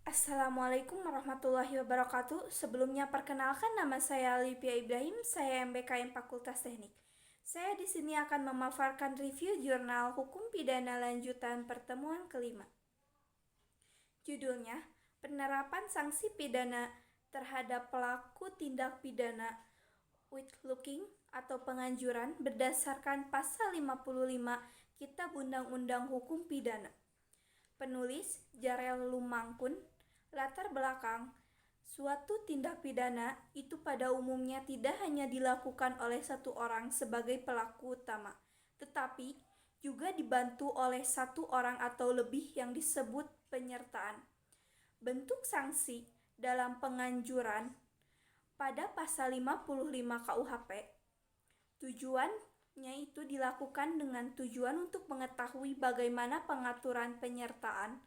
Assalamualaikum warahmatullahi wabarakatuh. Sebelumnya perkenalkan, nama saya Livia Ibrahim, saya MBKM Fakultas Teknik. Saya di sini akan memaparkan review jurnal Hukum Pidana Lanjutan pertemuan kelima. Judulnya, penerapan sanksi pidana terhadap pelaku tindak pidana with looking atau penganjuran berdasarkan pasal 55 Kitab Undang-Undang Hukum Pidana. Penulis Jarel Lumangkun. Latar belakang, suatu tindak pidana itu pada umumnya tidak hanya dilakukan oleh satu orang sebagai pelaku utama, tetapi juga dibantu oleh satu orang atau lebih yang disebut penyertaan. Bentuk sanksi dalam penganjuran pada pasal 55 KUHP, tujuannya itu dilakukan dengan tujuan untuk mengetahui bagaimana pengaturan penyertaan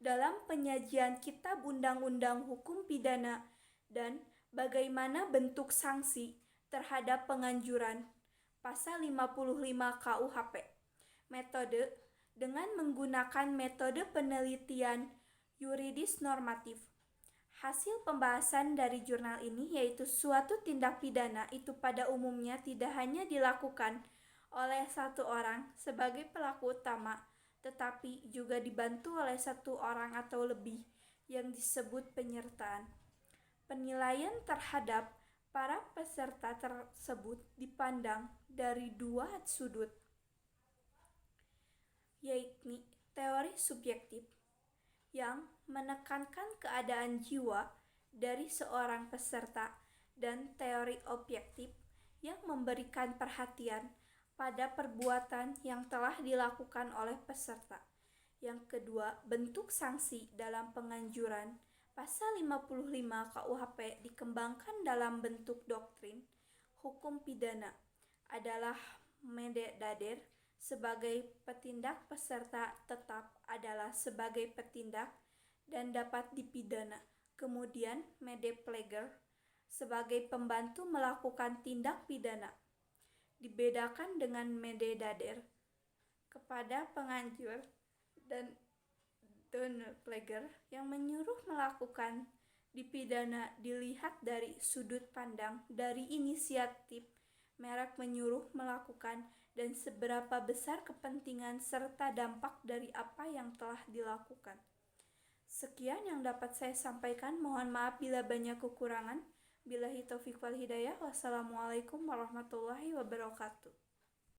dalam penyajian Kitab Undang-Undang Hukum Pidana dan bagaimana bentuk sanksi terhadap penganjuran pasal 55 KUHP. Metode dengan menggunakan metode penelitian yuridis normatif. Hasil pembahasan dari jurnal ini yaitu suatu tindak pidana itu pada umumnya tidak hanya dilakukan oleh satu orang sebagai pelaku utama, tetapi juga dibantu oleh satu orang atau lebih yang disebut penyertaan. Penilaian terhadap para peserta tersebut dipandang dari dua sudut, yaitu teori subjektif yang menekankan keadaan jiwa dari seorang peserta dan teori objektif yang memberikan perhatian pada perbuatan yang telah dilakukan oleh peserta. Yang kedua, bentuk sanksi dalam penganjuran pasal 55 KUHP dikembangkan dalam bentuk doktrin hukum pidana adalah mededader sebagai petindak, peserta tetap adalah sebagai petindak dan dapat dipidana. Kemudian medepleger sebagai pembantu melakukan tindak pidana. Dibedakan dengan mededader kepada penganjur dan downpleger yang menyuruh melakukan dipidana dilihat dari sudut pandang dari inisiatif merek menyuruh melakukan dan seberapa besar kepentingan serta dampak dari apa yang telah dilakukan. Sekian yang dapat saya sampaikan. Mohon maaf bila banyak kekurangan. Billahi taufiq wal hidayah. Wassalamualaikum warahmatullahi wabarakatuh.